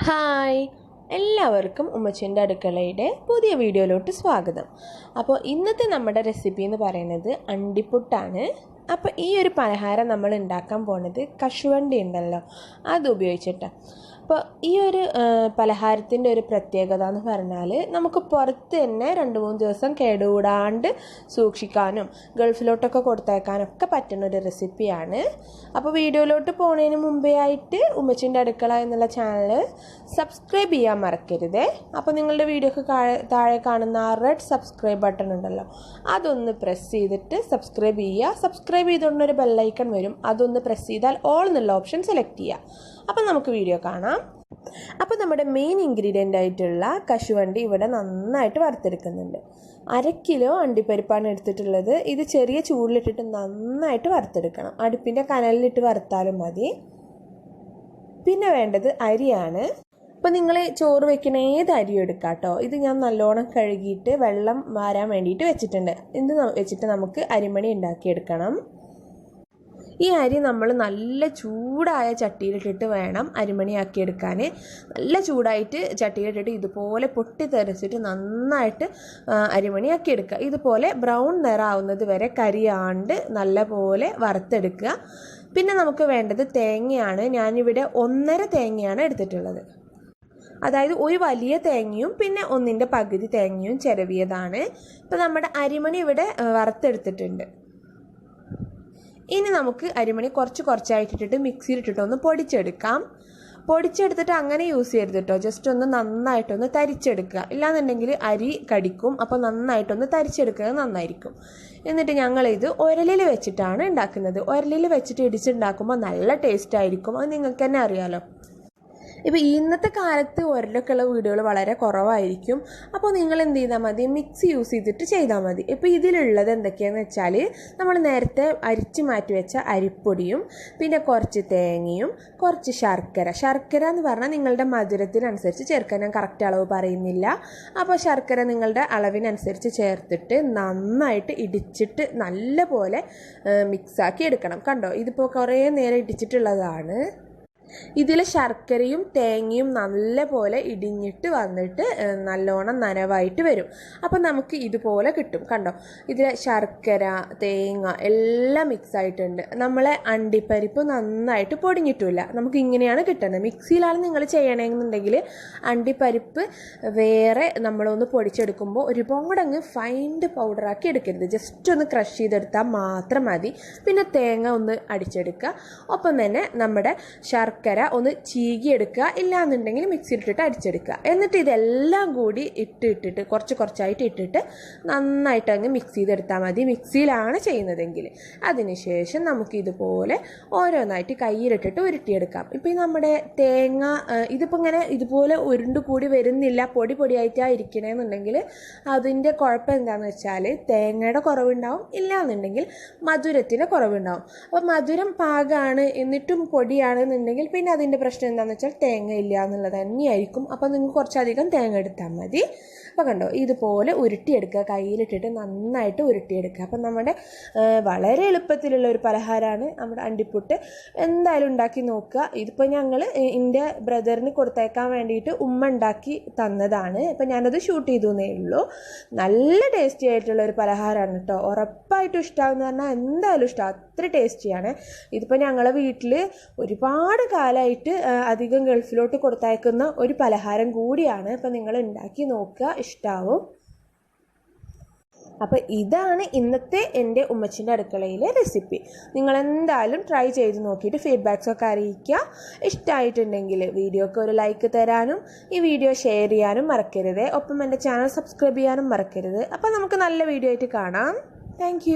Hi, എല്ലാവർക്കും ഉമ്മച്ചിൻ്റെ അടുക്കളയുടെ പുതിയ വീഡിയോയിലോട്ട് സ്വാഗതം. അപ്പോൾ ഇന്നത്തെ നമ്മുടെ റെസിപ്പി എന്ന് പറയുന്നത് അണ്ടിപ്പുട്ടാണ്. അപ്പോൾ ഈ ഒരു പലഹാരം നമ്മൾ ഉണ്ടാക്കാൻ പോകുന്നത് കശുവണ്ടി ഉണ്ടല്ലോ, അത് ഉപയോഗിച്ചിട്ടാണ്. അപ്പോൾ ഈ ഒരു പലഹാരത്തിൻ്റെ ഒരു പ്രത്യേകത എന്ന് പറഞ്ഞാൽ നമുക്ക് പുറത്ത് തന്നെ 2-3 ദിവസം കേടുകൂടാണ്ട് സൂക്ഷിക്കാനും ഗൾഫിലോട്ടൊക്കെ കൊടുത്തേക്കാനും ഒക്കെ പറ്റുന്ന ഒരു റെസിപ്പിയാണ്. അപ്പോൾ വീഡിയോയിലോട്ട് പോകുന്നതിന് മുമ്പേ ആയിട്ട് ഉമ്മച്ചിൻ്റെ അടുക്കള എന്നുള്ള ചാനൽ സബ്സ്ക്രൈബ് ചെയ്യാൻ മറക്കരുത്. അപ്പോൾ നിങ്ങളുടെ വീഡിയോക്ക് താഴെ കാണുന്ന ആ റെഡ് സബ്സ്ക്രൈബ് ബട്ടൺ ഉണ്ടല്ലോ, അതൊന്ന് പ്രസ് ചെയ്തിട്ട് സബ്സ്ക്രൈബ് ചെയ്യുക. സബ്സ്ക്രൈബ് ചെയ്തുകൊണ്ടൊരു ബെല്ലൈക്കൺ വരും, അതൊന്ന് പ്രസ് ചെയ്താൽ ഓൾ എന്നുള്ള ഓപ്ഷൻ സെലക്ട് ചെയ്യുക. അപ്പം നമുക്ക് വീഡിയോ കാണാം. അപ്പോൾ നമ്മുടെ മെയിൻ ഇൻഗ്രീഡിയൻ്റ് ആയിട്ടുള്ള കശുവണ്ടി ഇവിടെ നന്നായിട്ട് വറുത്തെടുക്കുന്നുണ്ട്. 1/2 കിലോ അണ്ടിപ്പരിപ്പാണ് എടുത്തിട്ടുള്ളത്. ഇത് ചെറിയ ചൂടിലിട്ടിട്ട് നന്നായിട്ട് വറുത്തെടുക്കണം. അടുപ്പിൻ്റെ കനലിലിട്ട് വറുത്താലും മതി. പിന്നെ വേണ്ടത് അരിയാണ്. അപ്പോൾ നിങ്ങൾ ചോറ് വെക്കുന്ന ഏത് അരി എടുക്കാം കേട്ടോ. ഇത് ഞാൻ നല്ലോണം കഴുകിയിട്ട് വെള്ളം വാരാൻ വേണ്ടിയിട്ട് വെച്ചിട്ടുണ്ട്. ഇത് വെച്ചിട്ട് നമുക്ക് അരിമണി ഉണ്ടാക്കിയെടുക്കണം. ഈ അരി നമ്മൾ നല്ല ചൂടായ ചട്ടിയിലിട്ടിട്ട് വേണം അരിമണിയാക്കി എടുക്കാൻ. നല്ല ചൂടായിട്ട് ചട്ടിയിലിട്ടിട്ട് ഇതുപോലെ പൊട്ടിത്തെറിച്ചിട്ട് നന്നായിട്ട് അരിമണിയാക്കി എടുക്കുക. ഇതുപോലെ ബ്രൗൺ നിറാവുന്നത് വരെ കരിയാണ്ട് നല്ല പോലെ വറുത്തെടുക്കുക. പിന്നെ നമുക്ക് വേണ്ടത് തേങ്ങയാണ്. ഞാനിവിടെ 1.5 തേങ്ങയാണ് എടുത്തിട്ടുള്ളത്. അതായത് ഒരു വലിയ തേങ്ങയും പിന്നെ 1/2 പകുതി തേങ്ങയും ചിരവിയതാണ്. ഇപ്പോൾ നമ്മുടെ അരിമണി ഇവിടെ വറുത്തെടുത്തിട്ടുണ്ട്. ഇനി നമുക്ക് അരിമണി കുറച്ചായിട്ടിട്ട് മിക്സിയിലിട്ടിട്ട് ഒന്ന് പൊടിച്ചെടുക്കാം. പൊടിച്ചെടുത്തിട്ട് അങ്ങനെ യൂസ് ചെയ്യരുത് കേട്ടോ. ജസ്റ്റ് ഒന്ന് നന്നായിട്ടൊന്ന് തരിച്ചെടുക്കുക. ഇല്ലാന്നുണ്ടെങ്കിൽ അരി കടിക്കും. അപ്പോൾ നന്നായിട്ടൊന്ന് തരിച്ചെടുക്കുന്നത് നന്നായിരിക്കും. എന്നിട്ട് ഞങ്ങളിത് ഉരലിൽ വെച്ചിട്ടാണ് ഉണ്ടാക്കുന്നത്. ഉരലിൽ വെച്ചിട്ട് ഇടിച്ചുണ്ടാക്കുമ്പോൾ നല്ല ടേസ്റ്റ് ആയിരിക്കും. അത് നിങ്ങൾക്ക് തന്നെ അറിയാമല്ലോ. ഇപ്പോൾ ഇന്നത്തെ കാലത്ത് ഉരലൊക്കെയുള്ള വീടുകൾ വളരെ കുറവായിരിക്കും. അപ്പോൾ നിങ്ങൾ എന്ത് ചെയ്താൽ മതി, മിക്സി യൂസ് ചെയ്താൽ മതി. ഇപ്പോൾ ഇതിലുള്ളത് എന്തൊക്കെയാണെന്ന് വെച്ചാൽ നമ്മൾ നേരത്തെ അരിച്ച് മാറ്റി വെച്ച അരിപ്പൊടിയും പിന്നെ കുറച്ച് തേങ്ങയും കുറച്ച് ശർക്കര എന്ന് പറഞ്ഞാൽ നിങ്ങളുടെ മധുരത്തിനനുസരിച്ച് ചേർക്കാൻ. ഞാൻ കറക്റ്റ് അളവ് പറയുന്നില്ല. അപ്പോൾ ശർക്കര നിങ്ങളുടെ അളവിനനുസരിച്ച് ചേർത്തിട്ട് നന്നായിട്ട് ഇടിച്ചിട്ട് നല്ല പോലെ മിക്സാക്കി എടുക്കണം. കണ്ടോ, ഇതിപ്പോൾ കുറേ നേരം ഇടിച്ചിട്ടുള്ളതാണ്. ഇതിൽ ശർക്കരയും തേങ്ങയും നല്ല പോലെ ഇടിഞ്ഞിട്ട് വന്നിട്ട് നല്ലോണം നനവായിട്ട് വരും. അപ്പം നമുക്ക് ഇതുപോലെ കിട്ടും. കണ്ടോ, ഇതിൽ ശർക്കര തേങ്ങ എല്ലാം മിക്സ് ആയിട്ടുണ്ട്. നമ്മളെ അണ്ടിപ്പരിപ്പ് നന്നായിട്ട് പൊടിഞ്ഞിട്ടില്ല. നമുക്ക് ഇങ്ങനെയാണ് കിട്ടുന്നത്. മിക്സിയിലാണ് നിങ്ങൾ ചെയ്യണമെന്നുണ്ടെങ്കിൽ അണ്ടിപ്പരിപ്പ് വേറെ നമ്മളൊന്ന് പൊടിച്ചെടുക്കുമ്പോൾ ഒരുപാടങ്ങ് ഫൈൻഡ് പൗഡറാക്കി എടുക്കരുത്. ജസ്റ്റ് ഒന്ന് ക്രഷ് ചെയ്തെടുത്താൽ മാത്രം മതി. പിന്നെ തേങ്ങ ഒന്ന് അടിച്ചെടുക്കുക. ഒപ്പം തന്നെ നമ്മുടെ ശർക്കര ഒന്ന് ചീകിയെടുക്കുക. ഇല്ലാന്നുണ്ടെങ്കിൽ മിക്സിയിലിട്ടിട്ട് അടിച്ചെടുക്കുക. എന്നിട്ട് ഇതെല്ലാം കൂടി ഇട്ടിട്ട് കുറച്ചായിട്ട് ഇട്ടിട്ട് നന്നായിട്ട് അങ്ങ് മിക്സ് ചെയ്തെടുത്താൽ മതി, മിക്സിയിലാണ് ചെയ്യുന്നതെങ്കിൽ. അതിനുശേഷം നമുക്ക് ഇതുപോലെ ഓരോന്നായിട്ട് കയ്യിലിട്ടിട്ട് ഉരുട്ടിയെടുക്കാം. ഇപ്പോൾ നമ്മുടെ തേങ്ങ ഇതിപ്പോൾ ഇങ്ങനെ ഇതുപോലെ ഉരുണ്ടുകൂടി വരുന്നില്ല, പൊടിയായിട്ടാണ് ഇരിക്കണമെന്നുണ്ടെങ്കിൽ അതിൻ്റെ കുഴപ്പം എന്താണെന്ന് വെച്ചാൽ തേങ്ങയുടെ കുറവുണ്ടാവും, ഇല്ലാന്നുണ്ടെങ്കിൽ മധുരത്തിൻ്റെ കുറവുണ്ടാവും. അപ്പോൾ മധുരം പാകമാണ് എന്നിട്ടും പൊടിയാണെന്നുണ്ടെങ്കിൽ പിന്നെ അതിൻ്റെ പ്രശ്നം എന്താണെന്ന് വെച്ചാൽ തേങ്ങ ഇല്ല എന്നുള്ളത് തന്നെയായിരിക്കും. അപ്പോൾ നിങ്ങൾക്ക് കുറച്ചധികം തേങ്ങ എടുത്താൽ മതി. അപ്പോൾ കണ്ടോ, ഇതുപോലെ ഉരുട്ടിയെടുക്കുക. കയ്യിലിട്ടിട്ട് നന്നായിട്ട് ഉരുട്ടിയെടുക്കുക. അപ്പം നമ്മുടെ വളരെ എളുപ്പത്തിലുള്ള ഒരു പലഹാരമാണ് നമ്മുടെ അണ്ടിപ്പുട്ട്. എന്തായാലും ഉണ്ടാക്കി നോക്കുക. ഇതിപ്പോൾ ഞങ്ങൾ എൻ്റെ ബ്രദറിന് കൊടുത്തേക്കാൻ വേണ്ടിയിട്ട് ഉമ്മ ഉണ്ടാക്കി തന്നതാണ്. അപ്പോൾ ഞാനത് ഷൂട്ട് ചെയ്തേ ഉള്ളൂ. നല്ല ടേസ്റ്റി ആയിട്ടുള്ള ഒരു പലഹാരമാണ് കേട്ടോ. ഉറപ്പായിട്ടും ഇഷ്ടമാകുമെന്ന് പറഞ്ഞാൽ എന്തായാലും ഇഷ്ടം. അത്ര ടേസ്റ്റിയാണ്. ഇതിപ്പോൾ ഞങ്ങളെ വീട്ടിൽ ഒരുപാട് കാലമായിട്ട് അധികം ഗൾഫിലോട്ട് കൊടുത്തയക്കുന്ന ഒരു പലഹാരം കൂടിയാണ്. അപ്പോൾ നിങ്ങൾ ഉണ്ടാക്കി നോക്കുക, ഇഷ്ടമാവും. അപ്പോൾ ഇതാണ് ഇന്നത്തെ എൻ്റെ ഉമ്മച്ചിൻ്റെ അടുക്കളയിലെ റെസിപ്പി. നിങ്ങളെന്തായാലും ട്രൈ ചെയ്ത് നോക്കിയിട്ട് ഫീഡ്ബാക്സൊക്കെ അറിയിക്കുക. ഇഷ്ടമായിട്ടുണ്ടെങ്കിൽ വീഡിയോക്ക് ഒരു ലൈക്ക് തരാനും ഈ വീഡിയോ ഷെയർ ചെയ്യാനും മറക്കരുത്. ഒപ്പം എൻ്റെ ചാനൽ സബ്സ്ക്രൈബ് ചെയ്യാനും മറക്കരുത്. അപ്പോൾ നമുക്ക് നല്ല വീഡിയോ ആയിട്ട് കാണാം. താങ്ക്